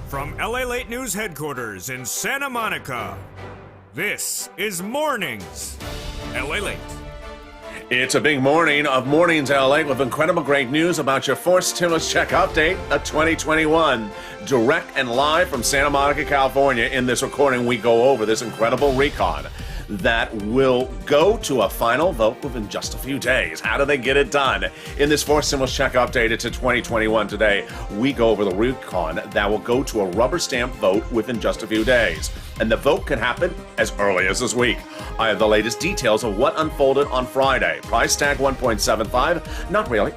From LALATE News Headquarters in Santa Monica, this is Mornings LALATE. It's a big morning of Mornings LA with incredible great news about your fourth stimulus check update of 2021. Direct and live from Santa Monica, California. In this recording, we go over this incredible recon that will go to a final vote within just a few days. How do they get it done? In this fourth stimulus check updated to 2021 today, we go over the recon that will go to a rubber stamp vote within just a few days. And the vote can happen as early as this week. I have the latest details of what unfolded on Friday. Price tag 1.75? Not really.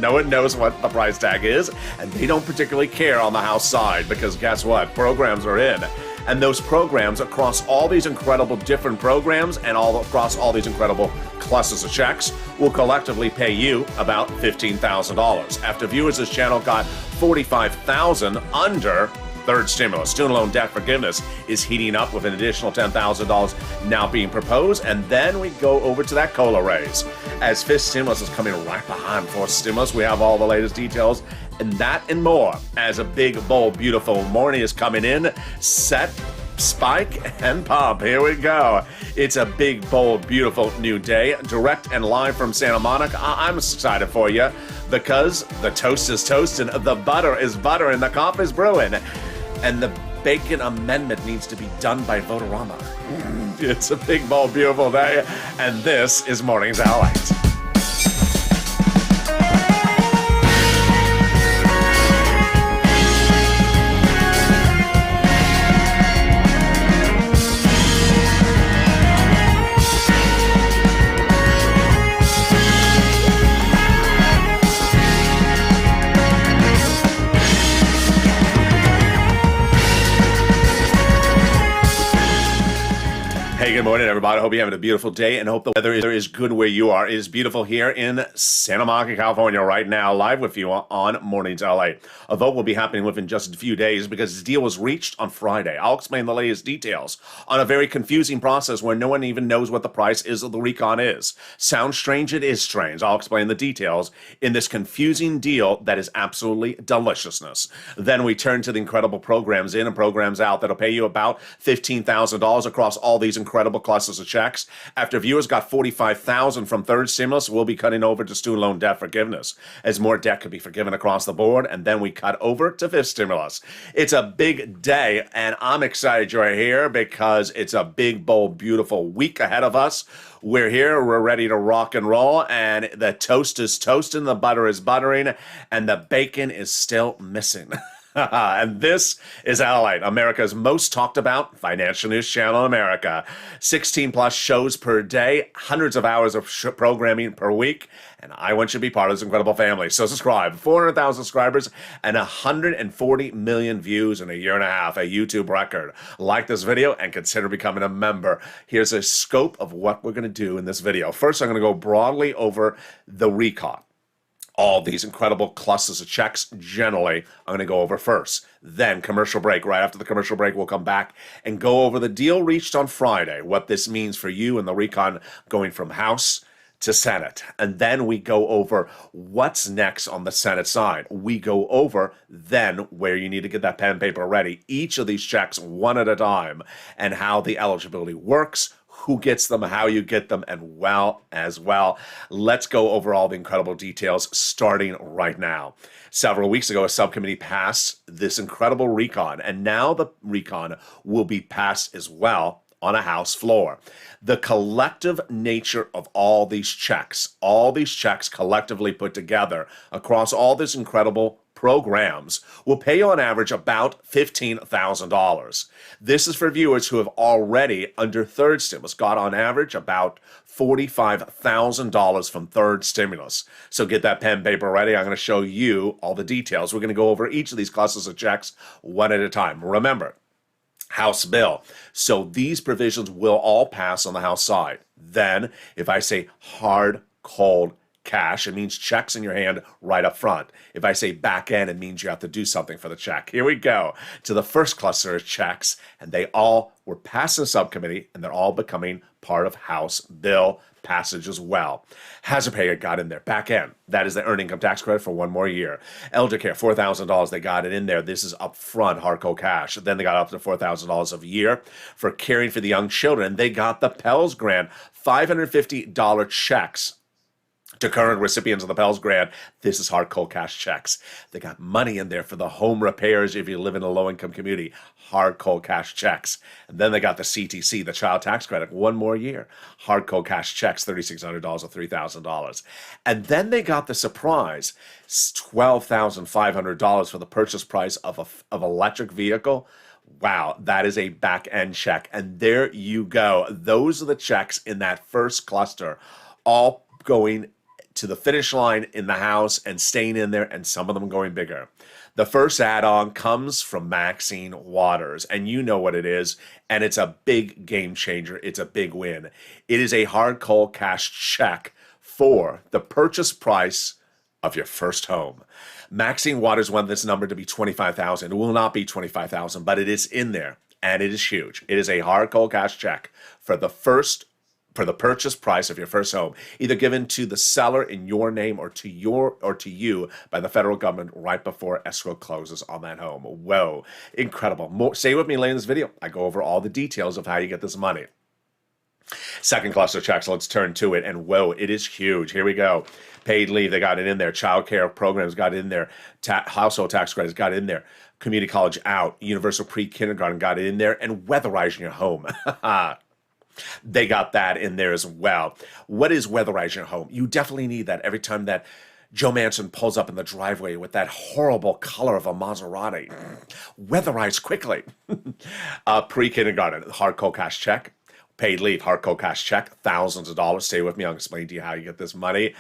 No one knows what the price tag is, and they don't particularly care on the House side because guess what? Programs are in. And those programs across all these incredible different programs and across all these incredible clusters of checks will collectively pay you about $15,000. After viewers, this channel got $45,000 under third stimulus. Student loan debt forgiveness is heating up with an additional $10,000 now being proposed. And then we go over to that COLA raise. As fifth stimulus is coming right behind fourth stimulus, we have all the latest details and that and more as a big, bold, beautiful morning is coming in. Set, spike, and pump. Here we go. It's a big, bold, beautiful new day. Direct and live from Santa Monica. I'm excited for you because the toast is toasting, the butter is buttering, the coffee is brewing, and the bacon amendment needs to be done by Votorama. It's a big, bold, beautiful day, and this is Mornings LALATE. Hey, good morning, everybody. I hope you're having a beautiful day and hope the weather is good where you are. It is beautiful here in Santa Monica, California right now, live with you on Mornings LA. A vote will be happening within just a few days because the deal was reached on Friday. I'll explain the latest details on a very confusing process where no one even knows what the price is of the recon is. Sounds strange? It is strange. I'll explain the details in this confusing deal that is absolutely deliciousness. Then we turn to the incredible programs in and programs out that'll pay you about $15,000 across all these incredible clusters of checks. After viewers got $45,000 from third stimulus, we'll be cutting over to student loan debt forgiveness as more debt could be forgiven across the board, and then we cut over to fifth stimulus. It's a big day, and I'm excited you're here because it's a big, bold, beautiful week ahead of us. We're here, we're ready to rock and roll, and the toast is toasting, the butter is buttering, and the bacon is still missing. And this is LALATE, America's most talked about financial news channel in America. 16 plus shows per day, hundreds of hours of programming per week, and I want you to be part of this incredible family. So subscribe. 400,000 subscribers and 140 million views in a year and a half, a YouTube record. Like this video and consider becoming a member. Here's a scope of what we're going to do in this video. First, I'm going to go broadly over the recon. All these incredible clusters of checks, generally, I'm going to go over first. Then commercial break. Right after the commercial break, we'll come back and go over the deal reached on Friday, what this means for you and the recon going from House to Senate. And then we go over what's next on the Senate side. We go over then where you need to get that pen and paper ready. Each of these checks one at a time and how the eligibility works, who gets them, how you get them, and as well. Let's go over all the incredible details starting right now. Several weeks ago, a subcommittee passed this incredible recon, and now the recon will be passed as well on a House floor. The collective nature of all these checks collectively put together across all this incredible programs will pay you on average about $15,000. This is for viewers who have already, under third stimulus, got on average about $45,000 from third stimulus. So get that pen and paper ready. I'm going to show you all the details. We're going to go over each of these clusters of checks one at a time. Remember, House bill. So these provisions will all pass on the House side. Then, if I say hard, cold, cash, it means checks in your hand right up front. If I say back end, it means you have to do something for the check. Here we go to the first cluster of checks, and they all were passed in subcommittee, and they're all becoming part of House bill passage as well. Hazard pay got in there. Back end, that is the earned income tax credit for one more year. Elder care, $4,000, they got it in there. This is upfront, hardcore cash. Then they got up to $4,000 a year for caring for the young children. They got the Pell's grant, $550 checks to current recipients of the Pell's grant. This is hard cold cash checks. They got money in there for the home repairs if you live in a low-income community. Hard cold cash checks. And then they got the CTC, the child tax credit, one more year. Hard cold cash checks, $3,600 or $3,000. And then they got the surprise, $12,500 for the purchase price of an electric vehicle. Wow, that is a back-end check. And there you go. Those are the checks in that first cluster, all going to the finish line in the House and staying in there, and some of them going bigger. The first add-on comes from Maxine Waters, and you know what it is, and it's a big game changer. It's a big win. It is a hard cold cash check for the purchase price of your first home. Maxine Waters wanted this number to be $25,000. It will not be $25,000, but it is in there, and it is huge. It is a hard cold cash check for the purchase price of your first home, either given to the seller in your name or to you by the federal government right before escrow closes on that home. Whoa, incredible. Stay with me later in this video. I go over all the details of how you get this money. Second cluster checks, let's turn to it, and whoa, it is huge. Here we go. Paid leave, they got it in there. Child care programs got it in there. Household tax credits got it in there. Community college out. Universal pre-kindergarten got it in there. And weatherizing your home. They got that in there as well. What is weatherizing your home? You definitely need that every time that Joe Manchin pulls up in the driveway with that horrible color of a Maserati. Weatherize quickly. Pre-kindergarten, hard cold cash check. Paid leave, hard cold cash check, thousands of dollars. Stay with me, I'll explain to you how you get this money.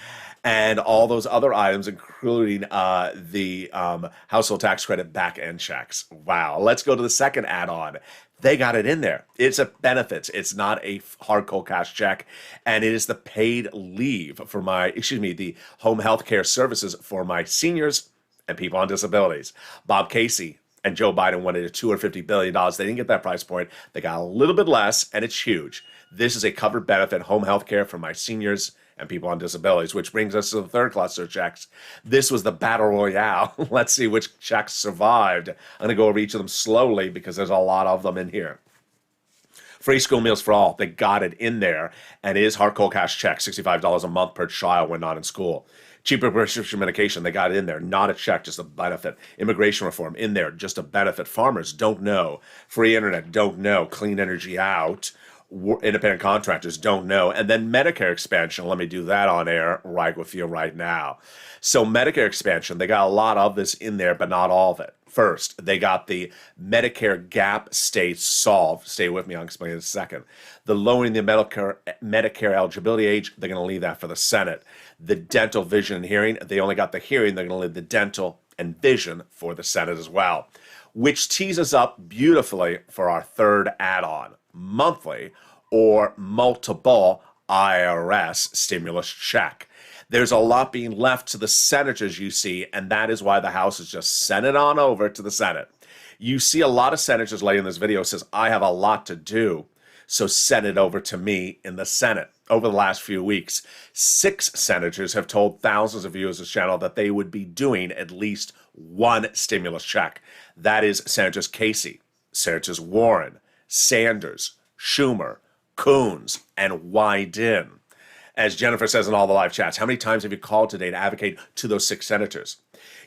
And all those other items, including the household tax credit back-end checks. Wow, let's go to the second add-on. They got it in there. It's a benefits. It's not a hard cold cash check. And it is the paid leave for the home health care services for my seniors and people on disabilities. Bob Casey and Joe Biden wanted a $250 billion. They didn't get that price point. They got a little bit less, and it's huge. This is a covered benefit home health care for my seniors and people on disabilities, which brings us to the third cluster of checks. This was the battle royale. Let's see which checks survived. I'm going to go over each of them slowly because there's a lot of them in here. Free school meals for all. They got it in there, and it is hard cold cash check, $65 a month per child when not in school. Cheaper prescription medication, they got it in there. Not a check, just a benefit. Immigration reform, in there, just a benefit. Farmers, don't know. Free internet, don't know. Clean energy out. Independent contractors, don't know. And then Medicare expansion, let me do that on air right with you right now. So Medicare expansion, they got a lot of this in there, but not all of it. First, they got the Medicare gap states solved. Stay with me, I'll explain in a second. The lowering the Medicare eligibility age, they're going to leave that for the Senate. The dental, vision, and hearing, they only got the hearing, they're going to leave the dental and vision for the Senate as well. Which tees us up beautifully for our third add-on, monthly or multiple IRS stimulus check. There's a lot being left to the senators, you see, and that is why the House has just sent it on over to the Senate. You see a lot of senators later in this video says, I have a lot to do, so send it over to me in the Senate. Over the last few weeks, 6 senators have told thousands of viewers of this channel that they would be doing at least one stimulus check. That is Senators Casey, Senators Warren, Sanders, Schumer, Coons, and Wyden. As Jennifer says in all the live chats, how many times have you called today to advocate to those 6 senators?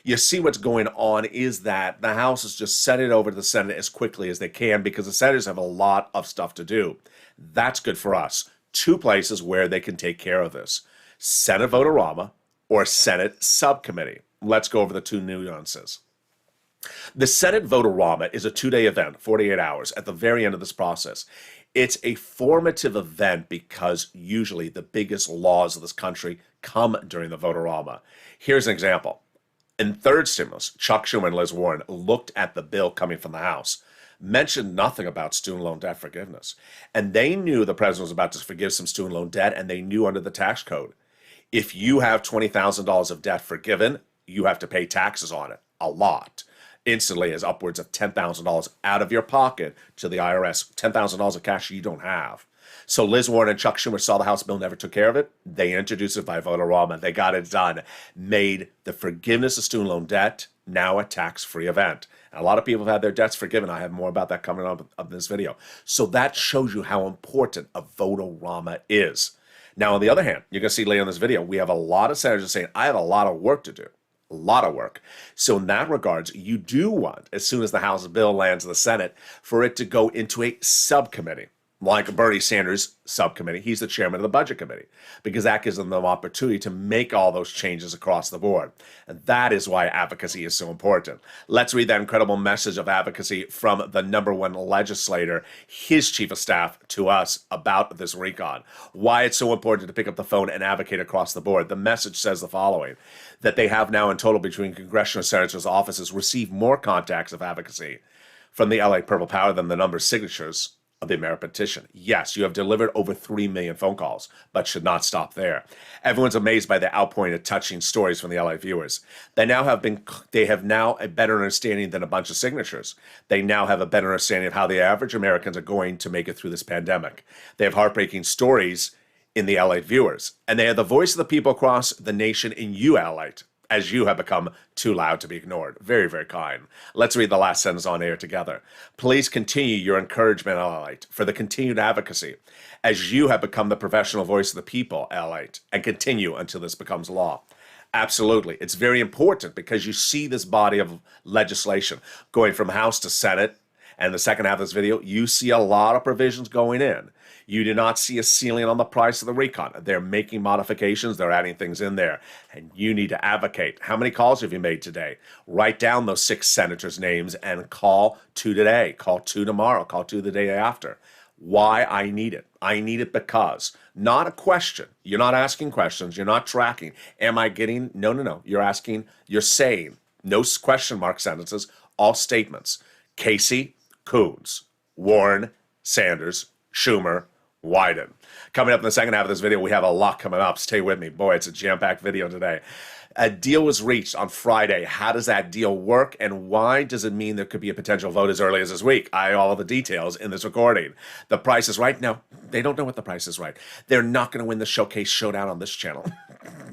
You see what's going on is that the House has just sent it over to the Senate as quickly as they can because the senators have a lot of stuff to do. That's good for us. 2 places where they can take care of this. Senate Vote-A-Rama or Senate Subcommittee. Let's go over the 2 nuances. The Senate Vote-A-Rama is a 2-day event, 48 hours, at the very end of this process. It's a formative event because usually the biggest laws of this country come during the Vote-A-Rama. Here's an example. In third stimulus, Chuck Schumer and Liz Warren looked at the bill coming from the House, mentioned nothing about student loan debt forgiveness. And they knew the president was about to forgive some student loan debt, and they knew under the tax code, If you have $20,000 of debt forgiven, you have to pay taxes on it, a lot. Instantly, as upwards of $10,000 out of your pocket to the IRS, $10,000 of cash you don't have. So Liz Warren and Chuck Schumer saw the House bill, never took care of it. They introduced it by vote-a-rama. They got it done. Made the forgiveness of student loan debt now a tax-free event. And a lot of people have had their debts forgiven. I have more about that coming up in this video. So that shows you how important a vote-a-rama is. Now, on the other hand, you're going to see later in this video, we have a lot of senators saying, I have a lot of work to do. A lot of work. So in that regards, you do want, as soon as the House bill lands in the Senate, for it to go into a subcommittee, like Bernie Sanders' subcommittee. He's the chairman of the Budget Committee, because that gives them the opportunity to make all those changes across the board. And that is why advocacy is so important. Let's read that incredible message of advocacy from the #1 legislator, his chief of staff, to us about this recon. Why it's so important to pick up the phone and advocate across the board. The message says the following, that they have now in total between congressional senators' offices received more contacts of advocacy from the LA Purple Power than the number of signatures of the American petition. Yes, you have delivered over 3 million phone calls, but should not stop there. Everyone's amazed by the outpouring of touching stories from the LA viewers. They have now a better understanding than a bunch of signatures. They now have a better understanding of how the average Americans are going to make it through this pandemic. They have heartbreaking stories in the LA viewers, and they are the voice of the people across the nation in you, LALATE, as you have become too loud to be ignored. Very, very kind. Let's read the last sentence on air together. Please continue your encouragement, LALATE, for the continued advocacy, as you have become the professional voice of the people, LALATE, and continue until this becomes law. Absolutely. It's very important because you see this body of legislation going from House to Senate. And in the second half of this video, you see a lot of provisions going in. You do not see a ceiling on the price of the recon. They're making modifications. They're adding things in there. And you need to advocate. How many calls have you made today? Write down those 6 senators' names and call 2 today. Call 2 tomorrow. Call 2 the day after. Why I need it? I need it because, not a question. You're not asking questions. You're not tracking. Am I getting? No. You're asking, you're saying, no question mark sentences, all statements. Casey, Coons, Warren, Sanders, Schumer, Wyden. Coming up in the second half of this video, we have a lot coming up. Stay with me. Boy, it's a jam-packed video today. A deal was reached on Friday. How does that deal work, and why does it mean there could be a potential vote as early as this week? All the details in this recording. The Price is Right. Now, they don't know what the Price is Right. They're not going to win the Showcase Showdown on this channel.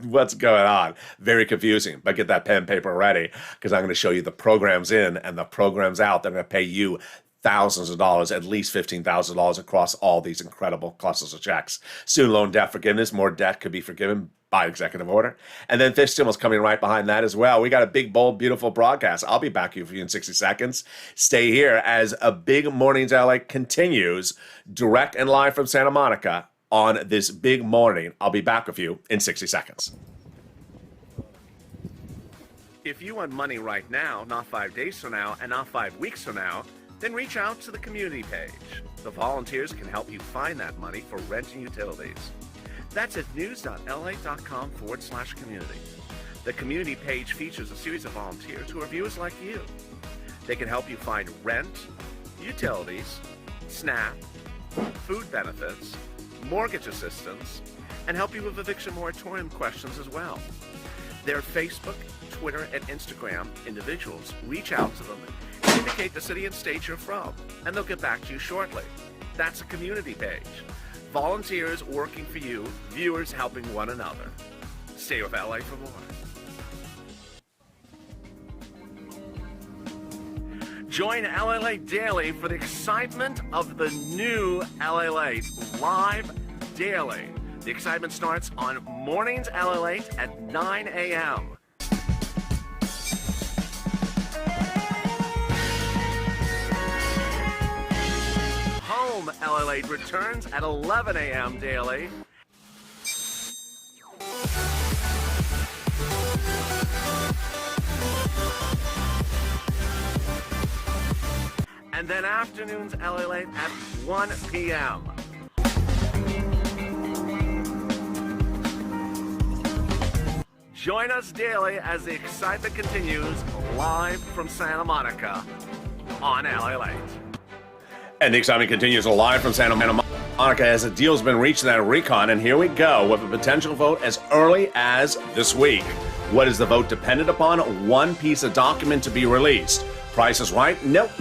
What's going on? Very confusing, but get that pen and paper ready, because I'm going to show you the programs in and the programs out. They're going to pay you thousands of dollars, at least $15,000 across all these incredible clusters of checks. Student loan debt forgiveness, more debt could be forgiven by executive order. And then fish stimulus coming right behind that as well. We got a big, bold, beautiful broadcast. I'll be back with you in 60 seconds. Stay here as a Big Mornings LA continues direct and live from Santa Monica on this big morning. I'll be back with you in 60 seconds. If you want money right now, not 5 days from now, and not 5 weeks from now, then reach out to the community page. The volunteers can help you find that money for rent and utilities. That's at news.la.com/community. The community page features a series of volunteers who are viewers like you. They can help you find rent, utilities, SNAP, food benefits, mortgage assistance, and help you with eviction moratorium questions as well. Their Facebook, Twitter, and Instagram individuals reach out to them and indicate the city and state you're from, and they'll get back to you shortly. That's a community page. Volunteers working for you, viewers helping one another. Stay with LA for more. Join LALATE Daily for the excitement of the new LALATE live daily. The excitement starts on Mornings LALATE at 9 a.m. Home LALATE returns at 11 a.m. daily. And then afternoons LALATE at 1 p.m. Join us daily as the excitement continues live from Santa Monica on LALATE. And the excitement continues live from Santa Monica Monica, as a deal's been reached in that recon, and here we go with a potential vote as early as this week. What is the vote dependent upon? One piece of document to be released. Price is right? Nope.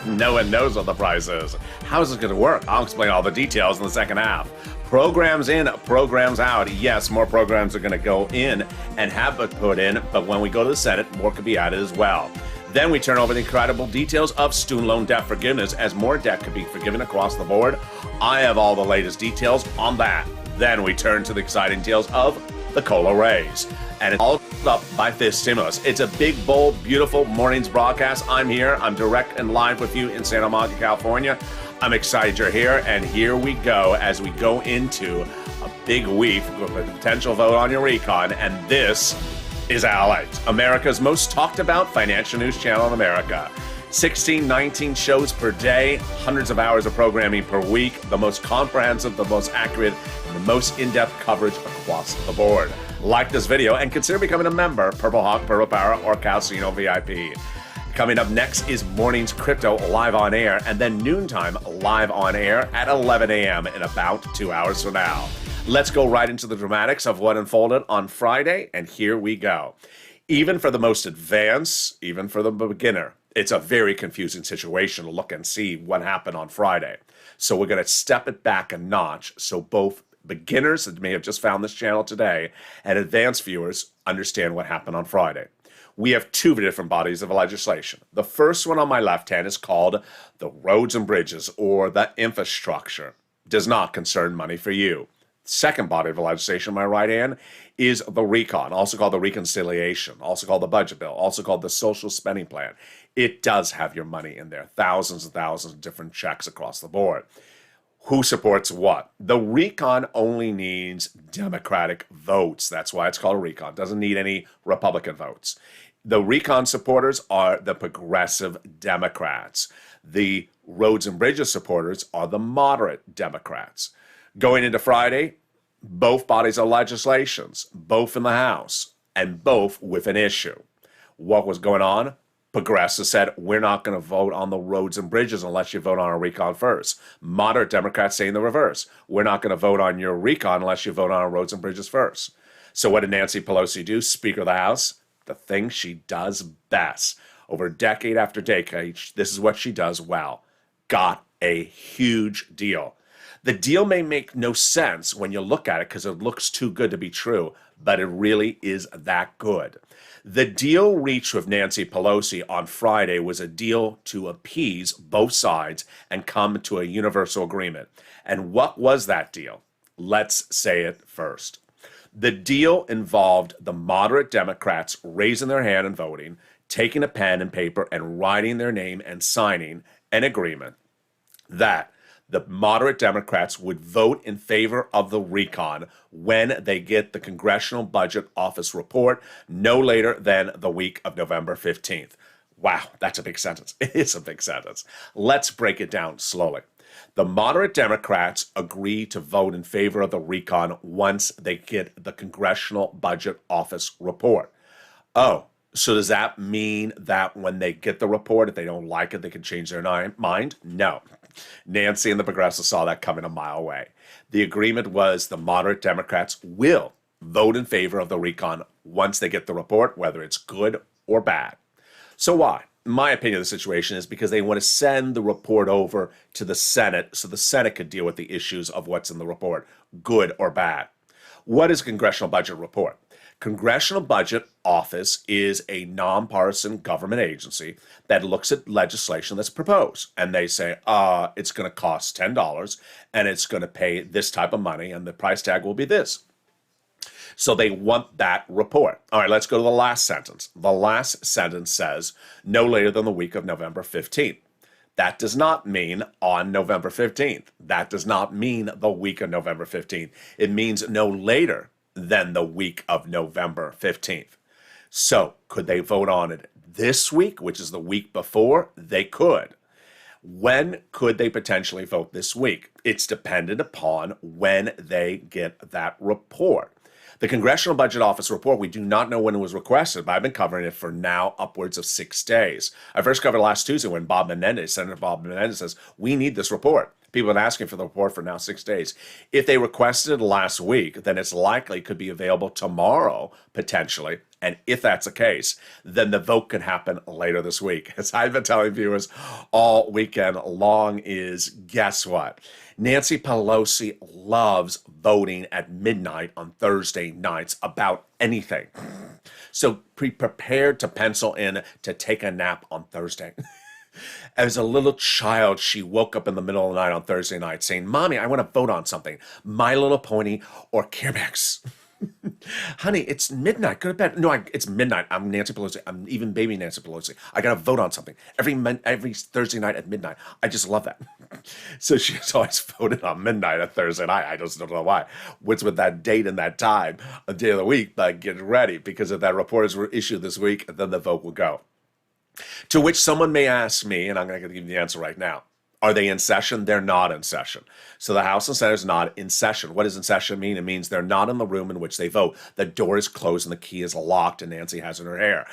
No one knows what the price is. How is this going to work? I'll explain all the details in the second half. Programs in, programs out. Yes, more programs are going to go in and have been put in, but when we go to the Senate, more could be added as well. Then we turn over the incredible details of student loan debt forgiveness as more debt could be forgiven across the board. I have all the latest details on that. Then we turn to the exciting details of the COLA raise. And it's all up by this stimulus. It's a big, bold, beautiful morning's broadcast. I'm here. I'm direct and live with you in Santa Monica, California. I'm excited you're here. And here we go as we go into a big week with a potential vote on your recon. And this is LALATE, America's most talked about financial news channel in America. 16, 19 shows per day, hundreds of hours of programming per week, the most comprehensive, the most accurate, and the most in-depth coverage across the board. Like this video and consider becoming a member, Purple Hawk, Purple Power, or Casino VIP. Coming up next is Morning's Crypto live on air, and then Noontime live on air at 11 a.m. in about 2 hours from now. Let's go right into the dramatics of what unfolded on Friday, and here we go. Even for the most advanced, even for the beginner, it's a very confusing situation to look and see what happened on Friday. So we're going to step it back a notch so both beginners that may have just found this channel today and advanced viewers understand what happened on Friday. We have two different bodies of legislation. The first one on my left hand is called the Roads and Bridges, or the infrastructure. Does not concern money for you. Second body of legislation on my right hand is the recon, also called the reconciliation, also called the budget bill, also called the social spending plan. It does have your money in there, thousands and thousands of different checks across the board. Who supports what? The recon only needs Democratic votes. That's why it's called a recon. It doesn't need any Republican votes. The recon supporters are the progressive Democrats. The Roads and Bridges supporters are the moderate Democrats. Going into Friday, both bodies of legislations, both in the House, and both with an issue. What was going on? Progressives said, we're not going to vote on the roads and bridges unless you vote on a recon first. Moderate Democrats saying the reverse. We're not going to vote on your recon unless you vote on our roads and bridges first. So what did Nancy Pelosi do, Speaker of the House? The thing she does best. Over decade after decade, this is what she does well. Got a huge deal. The deal may make no sense when you look at it because it looks too good to be true, but it really is that good. The deal reached with Nancy Pelosi on Friday was a deal to appease both sides and come to a universal agreement. And what was that deal? Let's say it first. The deal involved the moderate Democrats raising their hand and voting, taking a pen and paper and writing their name and signing an agreement that the moderate Democrats would vote in favor of the recon when they get the Congressional Budget Office report no later than the week of November 15th. Wow, that's a big sentence. It is a big sentence. Let's break it down slowly. The moderate Democrats agree to vote in favor of the recon once they get the Congressional Budget Office report. Oh, so does that mean that when they get the report, if they don't like it, they can change their mind? No. Nancy and the progressives saw that coming a mile away. The agreement was the moderate Democrats will vote in favor of the recon once they get the report, whether it's good or bad. So why? My opinion of the situation is because they want to send the report over to the Senate so the Senate could deal with the issues of what's in the report, good or bad. What is a congressional budget report? Congressional Budget Office is a nonpartisan government agency that looks at legislation that's proposed. And they say, it's going to cost $10 and it's going to pay this type of money and the price tag will be this. So they want that report. All right, let's go to the last sentence. The last sentence says no later than the week of November 15th. That does not mean on November 15th. That does not mean the week of November 15th. It means no later than the week of November 15th. So could they vote on it this week, which is the week before? They could. When could they potentially vote this week? It's dependent upon when they get that report. The Congressional Budget Office report, we do not know when it was requested, but I've been covering it for now upwards of 6 days. I first covered last Tuesday when Senator Bob Menendez says, we need this report. People have been asking for the report for now 6 days. If they requested last week, then it's likely it could be available tomorrow, potentially. And if that's the case, then the vote could happen later this week. As I've been telling viewers all weekend long is, guess what? Nancy Pelosi loves voting at midnight on Thursday nights about anything. So be prepared to pencil in to take a nap on Thursday. As a little child, she woke up in the middle of the night on Thursday night saying, Mommy, I want to vote on something. My Little Pony or Care Bears. Honey, it's midnight. Go to bed. No, it's midnight. I'm Nancy Pelosi. I'm even baby Nancy Pelosi. I got to vote on something every Thursday night at midnight. I just love that. So she's always voted on midnight at Thursday night. I just don't know why. What's with that date and that time, a day of the week, but get ready, because if that report is issued this week, then the vote will go. To which someone may ask me, and I'm going to give you the answer right now. Are they in session? They're not in session. So the House and Senate is not in session. What does in session mean? It means they're not in the room in which they vote. The door is closed and the key is locked and Nancy has in her hair.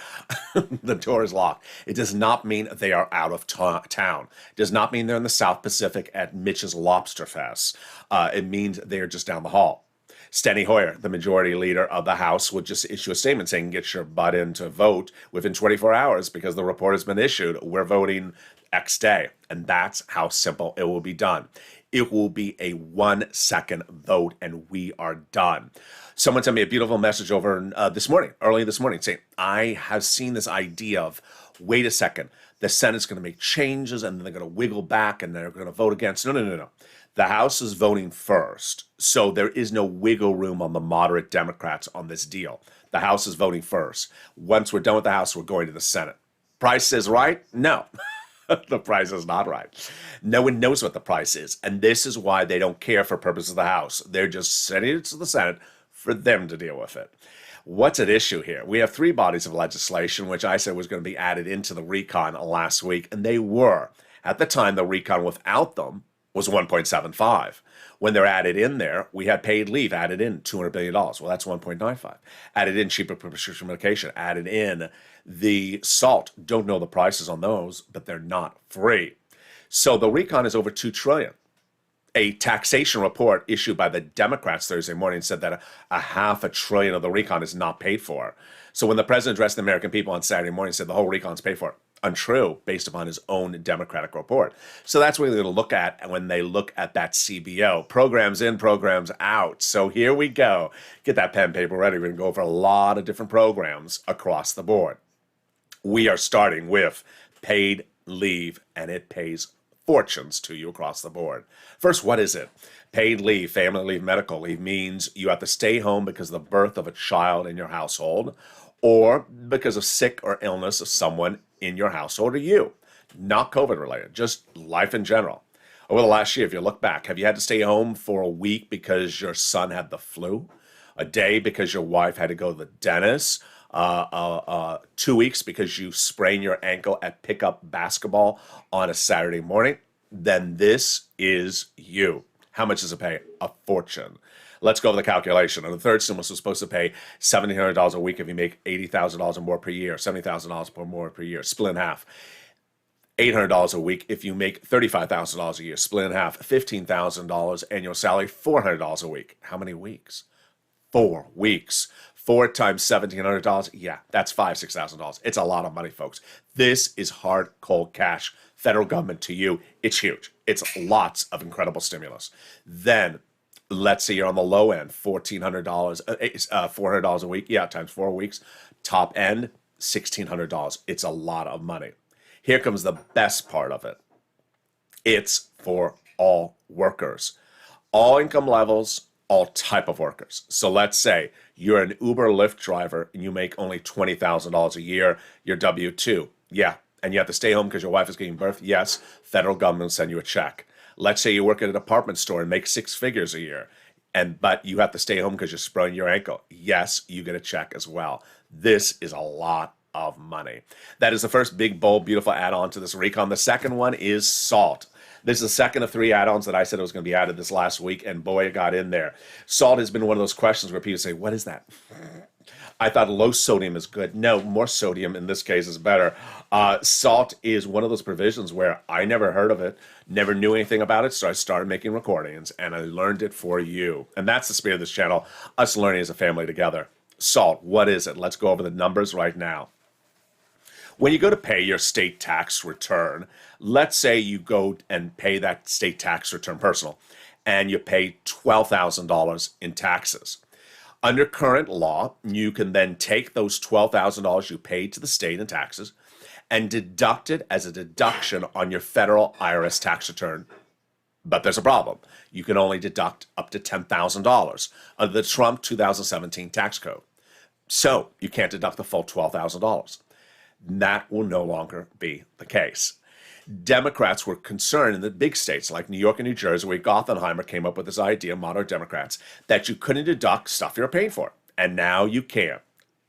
The door is locked. It does not mean they are out of town. It does not mean they're in the South Pacific at Mitch's Lobster Fest. It means they're just down the hall. Steny Hoyer, the majority leader of the House, would just issue a statement saying, get your butt in to vote within 24 hours because the report has been issued. We're voting X day. And that's how simple it will be done. It will be a 1-second vote and we are done. Someone sent me a beautiful message over early this morning, saying, I have seen this idea of, wait a second, the Senate's going to make changes and they're going to wiggle back and they're going to vote against. No. The House is voting first, so there is no wiggle room on the moderate Democrats on this deal. The House is voting first. Once we're done with the House, we're going to the Senate. Price is right? No. The price is not right. No one knows what the price is, and this is why they don't care for purposes of the House. They're just sending it to the Senate for them to deal with it. What's at issue here? We have 3 bodies of legislation, which I said was going to be added into the recon last week, and they were. At the time, the recon without them was 1.75. When they're added in there, we had paid leave added in, $200 billion. Well, that's 1.95. Added in cheaper prescription medication, added in the salt. Don't know the prices on those, but they're not free. So the recon is over $2 trillion. A taxation report issued by the Democrats Thursday morning said that a $500 billion of the recon is not paid for. So when the president addressed the American people on Saturday morning, said the whole recon's paid for, untrue based upon his own Democratic report. So that's what they're going to look at when they look at that CBO. Programs in, programs out. So here we go. Get that pen and paper ready. We're going to go over a lot of different programs across the board. We are starting with paid leave, and it pays fortunes to you across the board. First, what is it? Paid leave, family leave, medical leave means you have to stay home because of the birth of a child in your household or because of sick or illness of someone in your household or you. Not COVID related, just life in general. Over the last year, if you look back, have you had to stay home for a week because your son had the flu? A day because your wife had to go to the dentist? 2 weeks because you sprained your ankle at pickup basketball on a Saturday morning? Then this is you. How much does it pay? A fortune. Let's go over the calculation. And the third stimulus was supposed to pay $1,700 a week if you make $80,000 or more per year, $70,000 or more per year, split in half. $800 a week if you make $35,000 a year, split in half. $15,000 annual salary, $400 a week. How many weeks? 4 weeks. 4 times $1,700, yeah, that's $5,000, $6,000. It's a lot of money, folks. This is hard, cold cash. Federal government to you, it's huge. It's lots of incredible stimulus. Then, let's say you're on the low end, $1,400, $400 a week, yeah, times 4 weeks. Top end, $1,600. It's a lot of money. Here comes the best part of it. It's for all workers, all income levels, all type of workers. So let's say you're an Uber Lyft driver and you make only $20,000 a year, you're W-2. Yeah, and you have to stay home because your wife is giving birth. Yes, federal government will send you a check. Let's say you work at a department store and make 6 figures a year, but you have to stay home because you sprained your ankle. Yes, you get a check as well. This is a lot of money. That is the first big, bold, beautiful add-on to this recon. The second one is salt. This is the second of three add-ons that I said it was going to be added this last week, and boy, it got in there. Salt has been one of those questions where people say, what is that? I thought low sodium is good. No, more sodium in this case is better. Salt is one of those provisions where I never heard of it, never knew anything about it, so I started making recordings, and I learned it for you. And that's the spirit of this channel, us learning as a family together. Salt, what is it? Let's go over the numbers right now. When you go to pay your state tax return, let's say you go and pay that state tax return personal, and you pay $12,000 in taxes. Under current law, you can then take those $12,000 you paid to the state in taxes and deduct it as a deduction on your federal IRS tax return. But there's a problem. You can only deduct up to $10,000 under the Trump 2017 tax code. So you can't deduct the full $12,000. That will no longer be the case. Democrats were concerned in the big states like New York and New Jersey, where Gothenheimer came up with this idea, moderate Democrats, that you couldn't deduct stuff you're paying for. And now you can.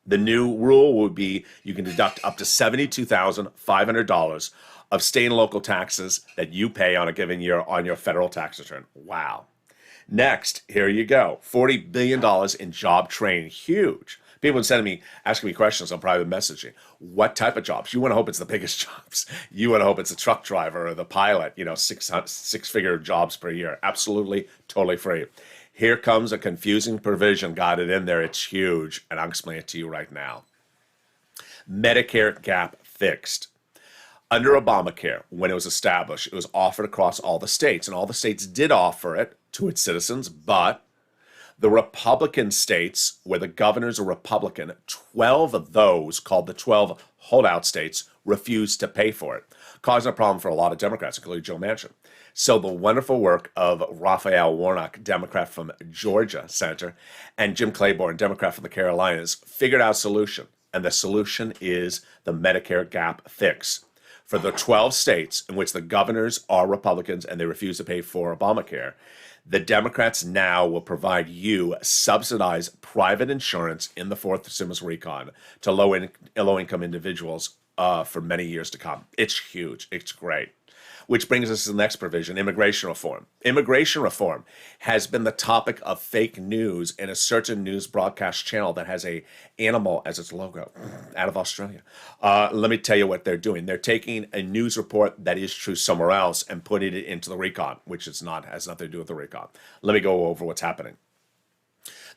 The new rule would be you can deduct up to $72,500 of state and local taxes that you pay on a given year on your federal tax return. Wow. Next, here you go. $40 billion in job training. Huge. People have been sending me, asking me questions on private messaging. What type of jobs? You want to hope it's the biggest jobs. You want to hope it's a truck driver or the pilot, six-figure jobs per year. Absolutely, totally free. Here comes a confusing provision. Got it in there. It's huge. And I'll explain it to you right now. Medicare gap fixed. Under Obamacare, when it was established, it was offered across all the states. And all the states did offer it to its citizens, but the Republican states, where the governors are Republican, 12 of those, called the 12 holdout states, refused to pay for it, causing a problem for a lot of Democrats, including Joe Manchin. So the wonderful work of Raphael Warnock, Democrat from Georgia, Senator, and Jim Clyburn, Democrat from the Carolinas, figured out a solution. And the solution is the Medicare gap fix. For the 12 states in which the governors are Republicans and they refuse to pay for Obamacare, the Democrats now will provide you subsidized private insurance in the fourth stimulus recon to low-income individuals for many years to come. It's huge. It's great. Which brings us to the next provision, immigration reform. Immigration reform has been the topic of fake news in a certain news broadcast channel that has a animal as its logo out of Australia. Let me tell you what they're doing. They're taking a news report that is true somewhere else and putting it into the recon, which is not, has nothing to do with the recon. Let me go over what's happening.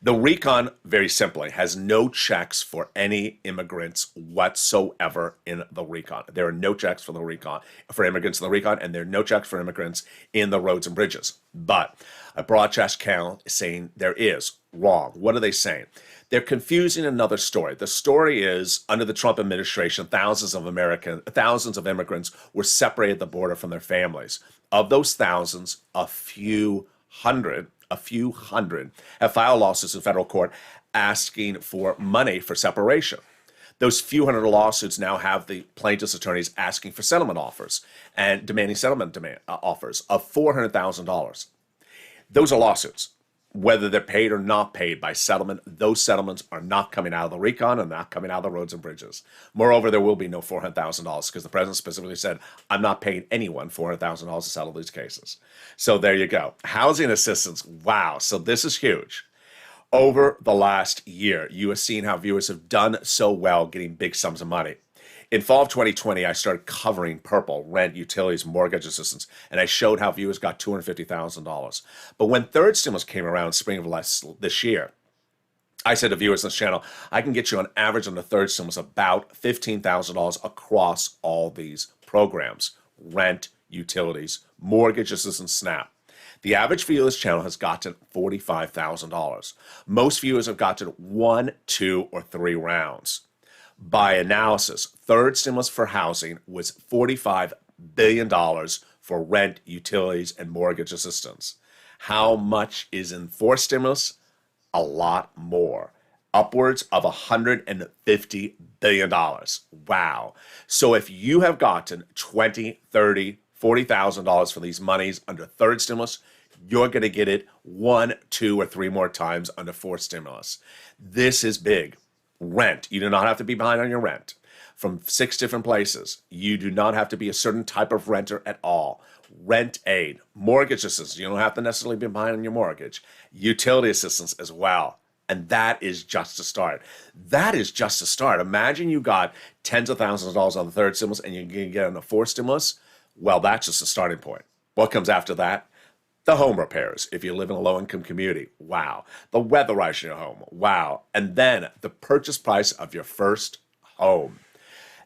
The recon, very simply, has no checks for any immigrants whatsoever in the recon. There are no checks for the recon, for immigrants in the recon, and there are no checks for immigrants in the roads and bridges. But a broadcast channel is saying there is. Wrong. What are they saying? They're confusing another story. The story is, under the Trump administration, thousands of immigrants were separated at the border from their families. Of those thousands, a few hundred have filed lawsuits in federal court asking for money for separation. Those few hundred lawsuits now have the plaintiff's attorneys asking for settlement offers and demanding settlement offers of $400,000. Those are lawsuits. Whether they're paid or not paid by settlement, those settlements are not coming out of the recon and not coming out of the roads and bridges. Moreover, there will be no $400,000 because the president specifically said, I'm not paying anyone $400,000 to settle these cases. So there you go. Housing assistance. Wow. So this is huge. Over the last year, you have seen how viewers have done so well getting big sums of money. In fall of 2020, I started covering purple, rent, utilities, mortgage assistance, and I showed how viewers got $250,000. But when third stimulus came around in spring of this year, I said to viewers on this channel, I can get you on average on the third stimulus about $15,000 across all these programs: rent, utilities, mortgage assistance, SNAP. The average viewer of this channel has gotten $45,000. Most viewers have gotten 1, 2, or 3 rounds. By analysis, third stimulus for housing was $45 billion for rent, utilities, and mortgage assistance. How much is in fourth stimulus? A lot more. Upwards of $150 billion. Wow. So if you have gotten $20, $30, $40,000 for these monies under third stimulus, you're going to get it 1, 2, or 3 more times under fourth stimulus. This is big. Rent. You do not have to be behind on your rent from 6 different places. You do not have to be a certain type of renter at all. rent aid, mortgage assistance. You don't have to necessarily be behind on your mortgage, utility assistance as well. And that is just a start. That is just a start. Imagine you got tens of thousands of dollars on the third stimulus and you can get on the fourth stimulus. Well, that's just a starting point. What comes after that? The home repairs, if you live in a low-income community. Wow. The weatherize your home. Wow. And then the purchase price of your first home.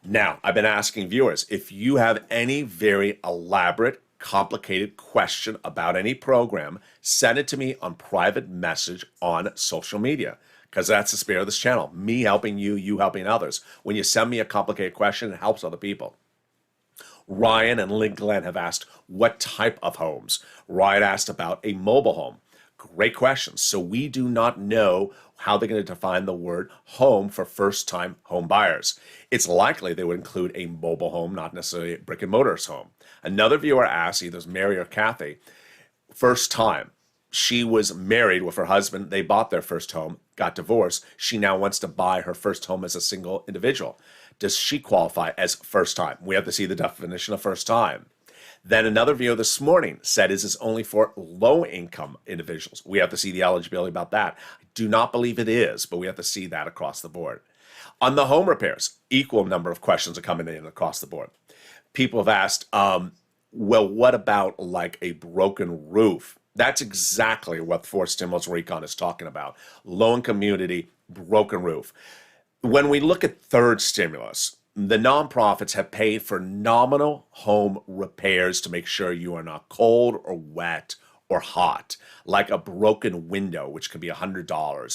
Now, I've been asking viewers, if you have any very elaborate, complicated question about any program, send it to me on private message on social media, because that's the spirit of this channel. Me helping you, you helping others. When you send me a complicated question, it helps other people. Ryan and Lynn Glenn have asked what type of homes. Ryan asked about a mobile home. Great questions. So we do not know how they're going to define the word home for first-time home buyers. It's likely they would include a mobile home, not necessarily a brick and mortar's home. Another viewer asked, either it's Mary or Kathy, first time. She was married with her husband. They bought their first home, got divorced. She now wants to buy her first home as a single individual. Does she qualify as first time? We have to see the definition of first time. Then another viewer this morning said, is this only for low-income individuals? We have to see the eligibility about that. I do not believe it is, but we have to see that across the board. On the home repairs, equal number of questions are coming in across the board. People have asked, well, what about like a broken roof? That's exactly what fourth stimulus recon is talking about. Low-income community, broken roof. When we look at third stimulus, the nonprofits have paid for nominal home repairs to make sure you are not cold or wet or hot, like a broken window, which could be $100 or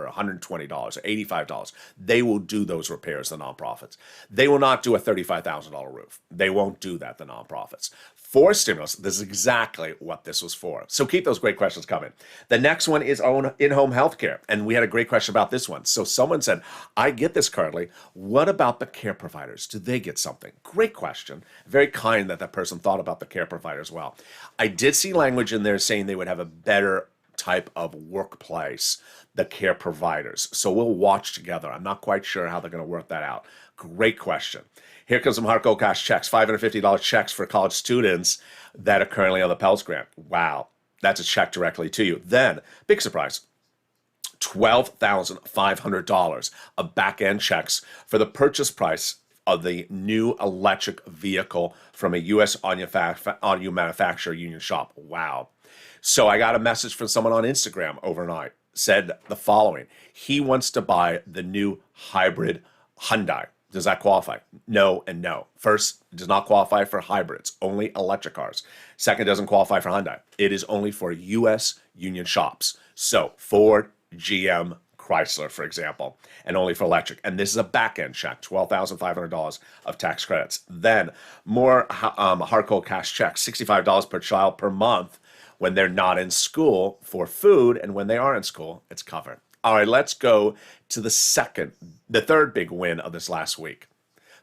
$120 or $85. They will do those repairs, the nonprofits. They will not do a $35,000 roof. They won't do that, the nonprofits. For stimulus, this is exactly what this was for. So keep those great questions coming. The next one is on in-home healthcare, and we had a great question about this one. So someone said, I get this currently. What about the care providers? Do they get something? Great question. Very kind that that person thought about the care provider as well. I did see language in there saying they would have a better type of workplace, the care providers. So we'll watch together. I'm not quite sure how they're going to work that out. Great question. Here comes some hardcore cash checks, $550 checks for college students that are currently on the Pell Grant. Wow, that's a check directly to you. Then, big surprise, $12,500 of back-end checks for the purchase price of the new electric vehicle from a U.S. audio manufacturer union shop. Wow. So I got a message from someone on Instagram overnight, said the following. He wants to buy the new hybrid Hyundai. Does that qualify? No and no. First, it does not qualify for hybrids, only electric cars. Second, doesn't qualify for Hyundai. It is only for U.S. union shops. So Ford, GM, Chrysler, for example, and only for electric. And this is a back-end check, $12,500 of tax credits. Then more hardcore cash checks, $65 per child per month when they're not in school for food, and when they are in school, it's covered. All right, let's go to the third big win of this last week.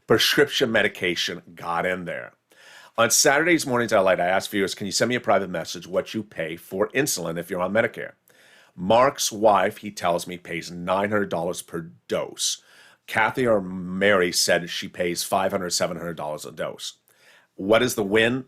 Prescription medication got in there. On Saturdays mornings at LALATE, I asked viewers, can you send me a private message what you pay for insulin if you're on Medicare? Mark's wife, he tells me, pays $900 per dose. Kathy or Mary said she pays $500, $700 a dose. What is the win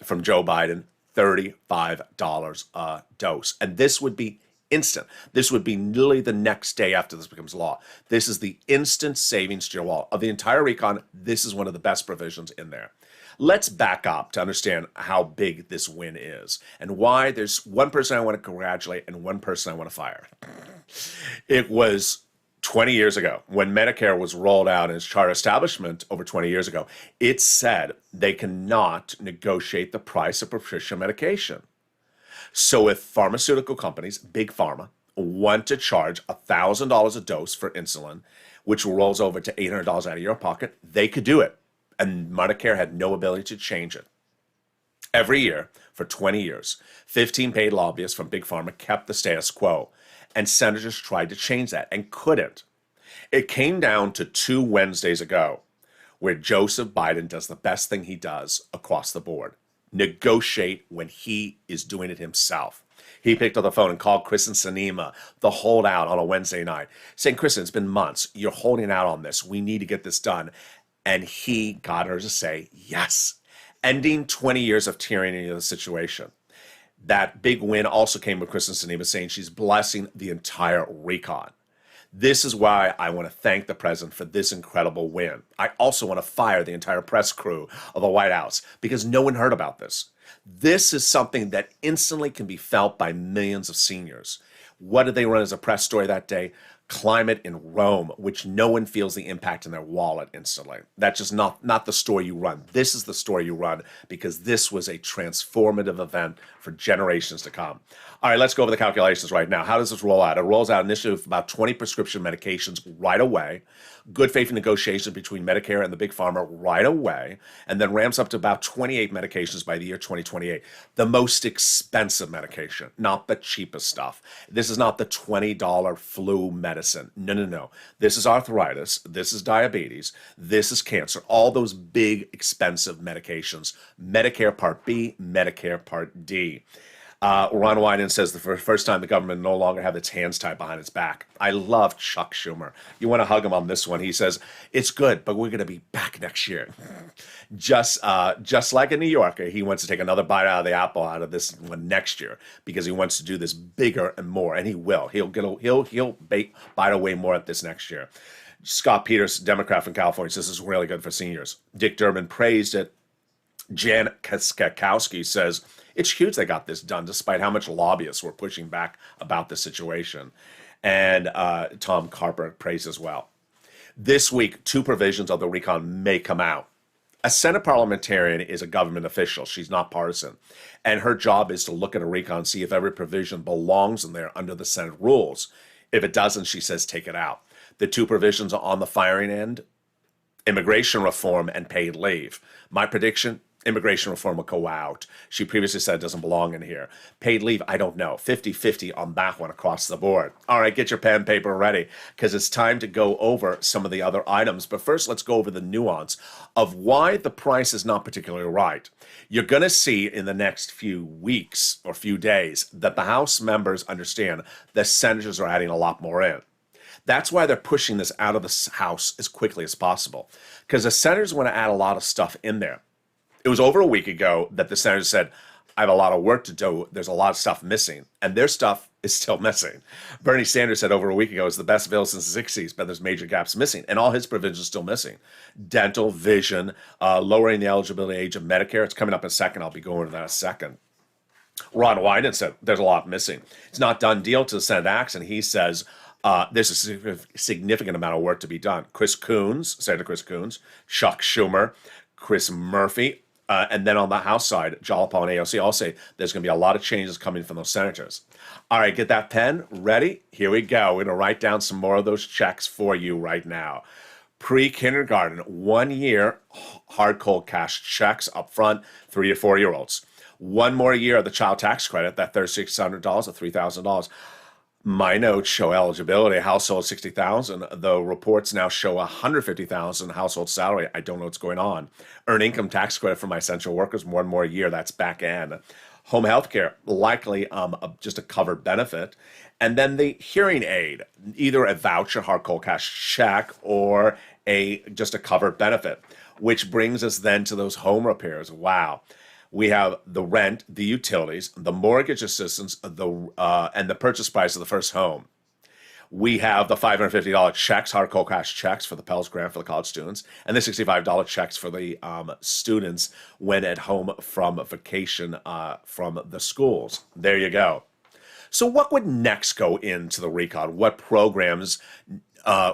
from Joe Biden? $35 a dose. And this would be instant. This would be literally the next day after this becomes law. This is the instant savings to your wallet. Of the entire recon, this is one of the best provisions in there. Let's back up to understand how big this win is and why there's one person I want to congratulate and one person I want to fire. It was 20 years ago when Medicare was rolled out in its charter establishment over 20 years ago. It said they cannot negotiate the price of prescription medication. So if pharmaceutical companies, big pharma, want to charge $1,000 a dose for insulin, which rolls over to $800 out of your pocket, they could do it. And Medicare had no ability to change it. Every year, for 20 years, 15 paid lobbyists from big pharma kept the status quo, and senators tried to change that and couldn't. It came down to 2 Wednesdays ago, where Joseph Biden does the best thing he does across the board. Negotiate when he is doing it himself. He picked up the phone and called Kristen Sinema, the holdout, on a Wednesday night, saying, Kristen, it's been months. You're holding out on this. We need to get this done. And he got her to say yes. ending 20 years of tyranny of the situation. That big win also came with Kristen Sinema saying she's blessing the entire recon. This is why I want to thank the president for this incredible win. I also want to fire the entire press crew of the White House because no one heard about this. This is something that instantly can be felt by millions of seniors. What did they run as a press story that day? Climate in Rome, which no one feels the impact in their wallet instantly. That's just not the story you run. This is the story you run because this was a transformative event for generations to come. All right, let's go over the calculations right now. How does this roll out? It rolls out initially with about 20 prescription medications right away, good faith negotiations between Medicare and the big pharma right away, and then ramps up to about 28 medications by the year 2028. The most expensive medication, not the cheapest stuff. This is not the $20 flu medicine. No. This is arthritis. This is diabetes. This is cancer. All those big, expensive medications. Medicare Part B, Medicare Part D. Ron Wyden says the first time the government no longer have its hands tied behind its back. I love Chuck Schumer. You want to hug him on this one. He says, it's good, but we're going to be back next year. Just like a New Yorker, he wants to take another bite out of the apple out of this one next year because he wants to do this bigger and more, and he will. He'll bite away more at this next year. Scott Peters, Democrat from California, says this is really good for seniors. Dick Durbin praised it. Jan Kaskowski says, it's huge they got this done despite how much lobbyists were pushing back about the situation. And Tom Carper praised as well. This week, 2 provisions of the recon may come out. A Senate parliamentarian is a government official. She's not partisan. And her job is to look at a recon, see if every provision belongs in there under the Senate rules. If it doesn't, she says, take it out. The 2 provisions are on the firing end, immigration reform and paid leave. My prediction, immigration reform will go out. She previously said it doesn't belong in here. Paid leave, I don't know. 50-50 on that one across the board. All right, get your pen and paper ready because it's time to go over some of the other items. But first, let's go over the nuance of why the price is not particularly right. You're going to see in the next few weeks or few days that the House members understand that senators are adding a lot more in. That's why they're pushing this out of the House as quickly as possible because the senators want to add a lot of stuff in there. It was over a week ago that the senators said, I have a lot of work to do. There's a lot of stuff missing. And their stuff is still missing. Bernie Sanders said over a week ago it's the best bill since the 60s, but there's major gaps missing. And all his provisions are still missing. Dental, vision, lowering the eligibility age of Medicare. It's coming up in a second. I'll be going into that in a second. Ron Wyden said there's a lot missing. It's not done deal to the Senate acts. And he says there's a significant amount of work to be done. Senator Chris Coons, Chuck Schumer, Chris Murphy, and then on the House side, Jalapa and AOC all say there's going to be a lot of changes coming from those senators. All right, get that pen ready. Here we go. We're going to write down some more of those checks for you right now. Pre-kindergarten, 1 year hard cold cash checks up front, 3 to 4 year olds. 1 more year of the child tax credit, that $3,600 or $3,000. My notes show eligibility, household 60,000. The reports now show 150,000 household salary. I don't know what's going on. Earned income tax credit for my essential workers, 1 more year. That's back end. Home health care, likely just a covered benefit. And then the hearing aid, either a voucher, hard cold cash check, or just a covered benefit, which brings us then to those home repairs. Wow. We have the rent, the utilities, the mortgage assistance, and the purchase price of the first home. We have the $550 checks, hard cold cash checks for the Pell Grant for the college students, and the $65 checks for the students when at home from vacation from the schools. There you go. So what would next go into the recon? What programs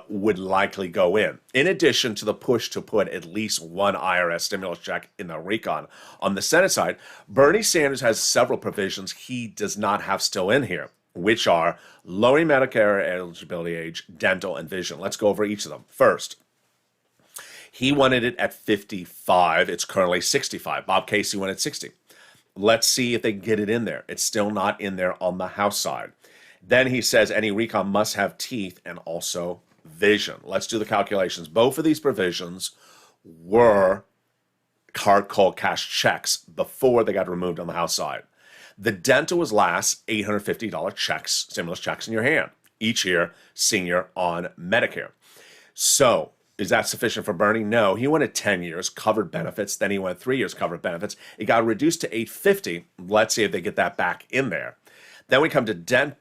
would likely go in addition to the push to put at least one IRS stimulus check in the recon? On the Senate side, Bernie Sanders has several provisions he does not have still in here, which are lowering Medicare eligibility age, dental, and vision. Let's go over each of them. First, he wanted it at 55. It's currently 65. Bob Casey wanted 60. Let's see if they can get it in there. It's still not in there on the House side. Then he says any recon must have teeth and also vision. Let's do the calculations. Both of these provisions were hard cold cash checks before they got removed on the House side. The dental was last $850 checks, stimulus checks in your hand each year, senior on Medicare. So Is that sufficient for Bernie? No. He wanted 10 years covered benefits. Then he wanted 3 years covered benefits. It got reduced to 850. Let's see if they get that back in there. Then we come to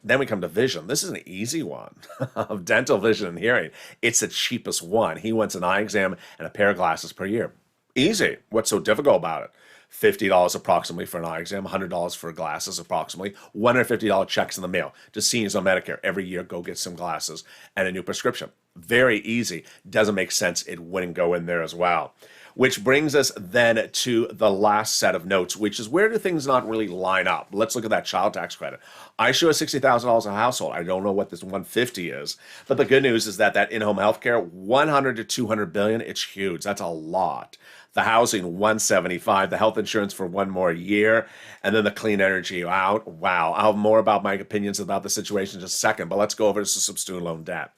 then we come to vision. This is an easy one of dental, vision, and hearing. It's the cheapest one. He wants an eye exam and a pair of glasses per year. Easy. What's so difficult about it? $50 approximately for an eye exam, $100 for glasses approximately, $150 checks in the mail to seniors on Medicare. Every year, go get some glasses and a new prescription. Very easy. Doesn't make sense. It wouldn't go in there as well. Which brings us then to the last set of notes, which is where do things not really line up? Let's look at that child tax credit. I show a $60,000 a household. I don't know what this 150 is, but the good news is that in-home healthcare, 100 to 200 billion, it's huge. That's a lot. The housing, 175, the health insurance for 1 more year, and then the clean energy out. Wow. I'll have more about my opinions about the situation in just a second, but let's go over to some student loan debt.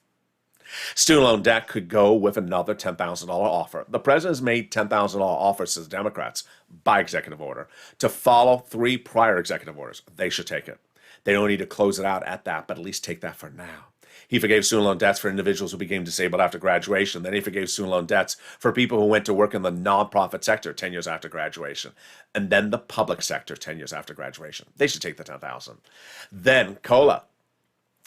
Student loan debt could go with another $10,000 offer. The president has made $10,000 offers to the Democrats by executive order to follow 3 prior executive orders. They should take it. They don't need to close it out at that, but at least take that for now. He forgave student loan debts for individuals who became disabled after graduation. Then he forgave student loan debts for people who went to work in the nonprofit sector 10 years after graduation. And then the public sector 10 years after graduation. They should take the $10,000. Then COLA.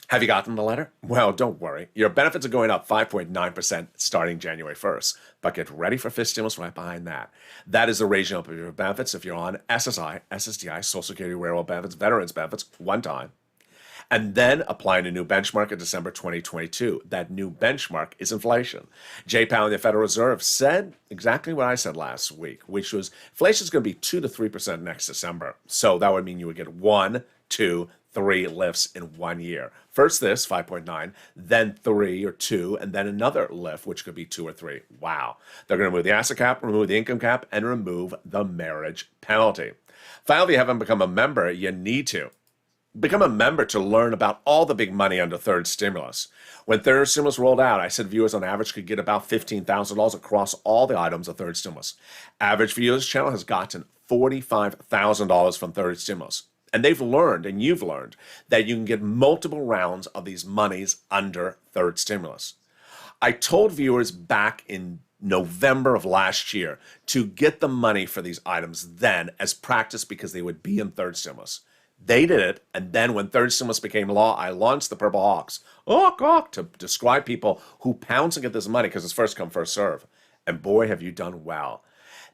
Have you gotten the letter? Well, don't worry. Your benefits are going up 5.9% starting January 1st. But get ready for fifth stimulus right behind that. That is the raising up of your benefits if you're on SSI, SSDI, Social Security, Railroad benefits, Veterans benefits, one time. And then applying a new benchmark in December 2022. That new benchmark is inflation. Jay Powell, the Federal Reserve, said exactly what I said last week, which was inflation is going to be 2 to 3% next December. So that would mean you would get 1, 2, 3 lifts in 1 year. First this, 5.9, then 3 or 2, and then another lift, which could be 2 or 3. Wow. They're going to remove the asset cap, remove the income cap, and remove the marriage penalty. Finally, if you haven't become a member, you need to. Become a member to learn about all the big money under third stimulus. When third stimulus rolled out, I said viewers on average could get about $15,000 across all the items of third stimulus. Average viewers channel has gotten $45,000 from third stimulus. And they've learned, and you've learned, that you can get multiple rounds of these monies under third stimulus. I told viewers back in November of last year to get the money for these items then as practice because they would be in third stimulus. They did it, and then when third stimulus became law, I launched the Purple Hawks, to describe people who pounce and get this money because it's first come, first serve. And boy, have you done well.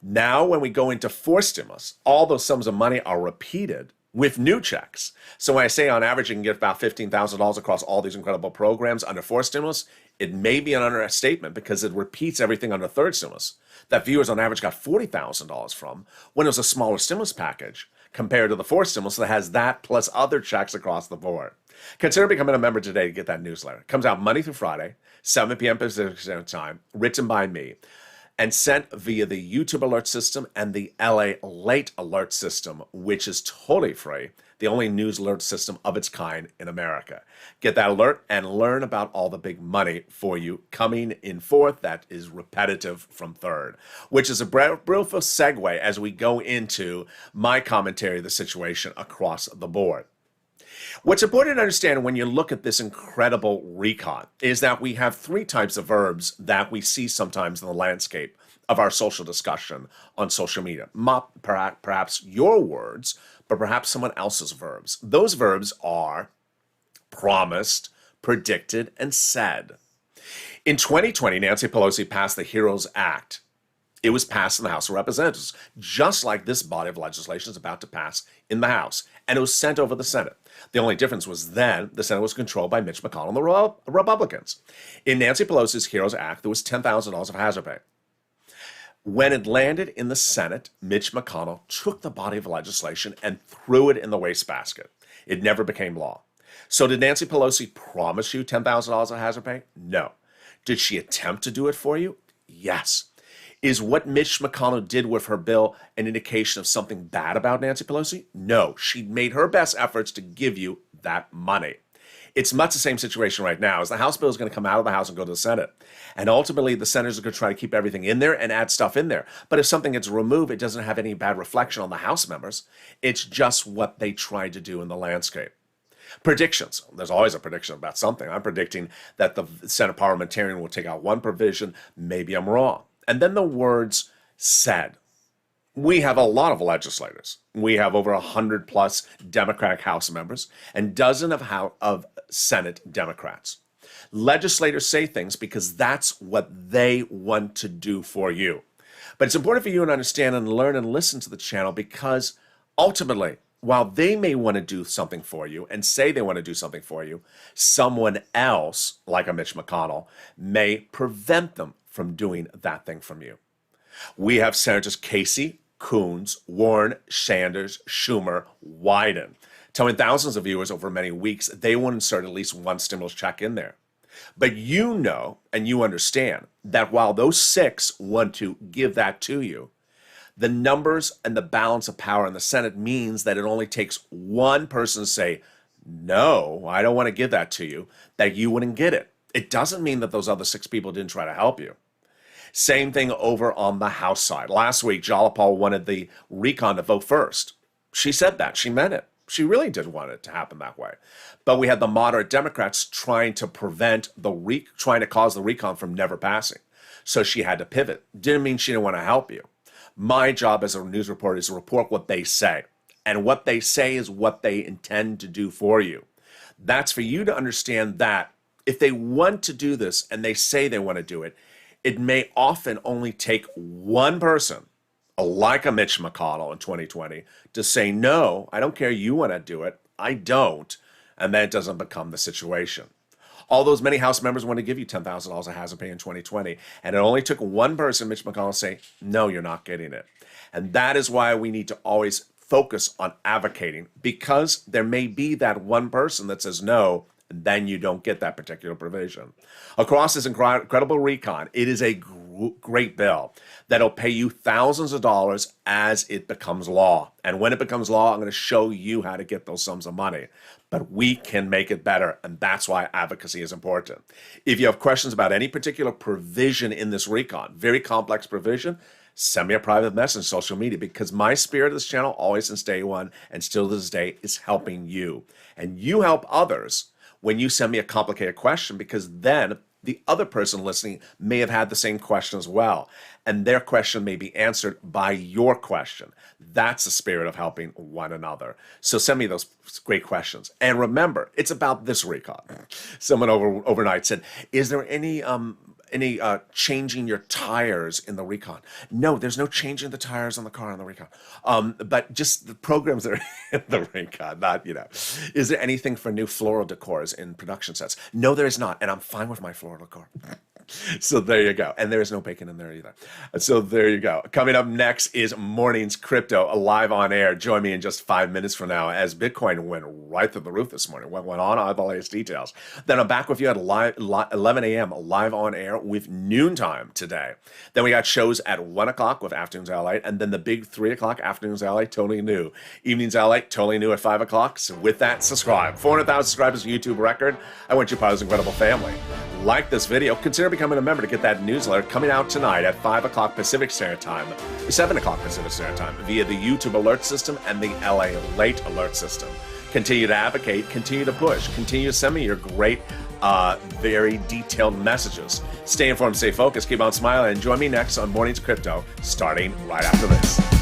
Now, when we go into fourth stimulus, all those sums of money are repeated with new checks. So when I say on average you can get about $15,000 across all these incredible programs under fourth stimulus, it may be an understatement because it repeats everything under third stimulus that viewers on average got $40,000 from when it was a smaller stimulus package compared to the fourth stimulus that has that plus other checks across the board. Consider becoming a member today to get that newsletter. It comes out Monday through Friday, 7 p.m. Pacific Standard Time, written by me, and sent via the YouTube alert system and the LALATE alert system, which is totally free, the only news alert system of its kind in America. Get that alert and learn about all the big money for you coming in fourth that is repetitive from third, which is a beautiful segue as we go into my commentary of the situation across the board. What's important to understand when you look at this incredible recon is that we have 3 types of verbs that we see sometimes in the landscape of our social discussion on social media. Perhaps your words, but perhaps someone else's verbs. Those verbs are promised, predicted, and said. In 2020, Nancy Pelosi passed the HEROES Act. It was passed in the House of Representatives, just like this body of legislation is about to pass in the House, and it was sent over the Senate. The only difference was then the Senate was controlled by Mitch McConnell and the Republicans. In Nancy Pelosi's HEROES Act, there was $10,000 of hazard pay. When it landed in the Senate, Mitch McConnell took the body of legislation and threw it in the wastebasket. It never became law. So did Nancy Pelosi promise you $10,000 of hazard pay? No. Did she attempt to do it for you? Yes. Is what Mitch McConnell did with her bill an indication of something bad about Nancy Pelosi? No. She made her best efforts to give you that money. It's much the same situation right now. As the House bill is going to come out of the House and go to the Senate. And ultimately, the senators are going to try to keep everything in there and add stuff in there. But if something gets removed, it doesn't have any bad reflection on the House members. It's just what they tried to do in the landscape. Predictions. There's always a prediction about something. I'm predicting that the Senate parliamentarian will take out one provision. Maybe I'm wrong. And then the words said. We have a lot of legislators. We have over 100 plus Democratic House members and dozens of Senate Democrats. Legislators say things because that's what they want to do for you. But it's important for you to understand and learn and listen to the channel because ultimately, while they may want to do something for you and say they want to do something for you, someone else, like a Mitch McConnell, may prevent them from doing that thing from you. We have Senators Casey, Coons, Warren, Sanders, Schumer, Wyden, telling thousands of viewers over many weeks they will insert at least one stimulus check in there. But you know and you understand that while those 6 want to give that to you, the numbers and the balance of power in the Senate means that it only takes one person to say, no, I don't want to give that to you, that you wouldn't get it. It doesn't mean that those other 6 people didn't try to help you. Same thing over on the House side. Last week, Jalapal wanted the recon to vote first. She said that. She meant it. She really did want it to happen that way. But we had the moderate Democrats trying to trying to cause the recon from never passing. So she had to pivot. Didn't mean she didn't want to help you. My job as a news reporter is to report what they say. And what they say is what they intend to do for you. That's for you to understand that if they want to do this and they say they want to do it, it may often only take one person, like a Mitch McConnell in 2020, to say, no, I don't care you want to do it, I don't, and then it doesn't become the situation. All those many House members want to give you $10,000 of hazard pay in 2020, and it only took one person, Mitch McConnell, to say, no, you're not getting it. And that is why we need to always focus on advocating, because there may be that one person that says no, and then you don't get that particular provision. Across this incredible recon, it is a great bill that'll pay you thousands of dollars as it becomes law. And when it becomes law, I'm going to show you how to get those sums of money. But we can make it better, and that's why advocacy is important. If you have questions about any particular provision in this recon, very complex provision, send me a private message on social media, because my spirit of this channel, always since day one and still to this day, is helping you. And you help others when you send me a complicated question, because then the other person listening may have had the same question as well, and their question may be answered by your question. That's the spirit of helping one another. So send me those great questions. And remember, it's about this recon. Someone overnight said, is there any changing your tires in the recon? No, there's no changing the tires on the car on the recon. But just the programs that are in the recon, not, is there anything for new floral decors in production sets? No, there is not. And I'm fine with my floral decor. So there you go. And there is no bacon in there either. So there you go. Coming up next is Morning's Crypto, live on air. Join me in just 5 minutes from now as Bitcoin went right through the roof this morning. What went on? I have the latest details. Then I'm back with you at 11 a.m. live on air with noontime today. Then we got shows at 1 o'clock with Afternoons LA, and then the big 3 o'clock Afternoons LA, totally new. Evenings LA, totally new at 5 o'clock. So with that, subscribe. 400,000 subscribers, YouTube record. I want you part of this incredible family. Like this video, consider becoming a member to get that newsletter coming out tonight at 5 o'clock Pacific Standard Time, 7 o'clock Pacific Standard Time, via the YouTube alert system and the LALATE alert system. Continue to advocate, continue to push, continue to send me your great, very detailed messages. Stay informed, stay focused, keep on smiling, and join me next on Morning's Crypto, starting right after this.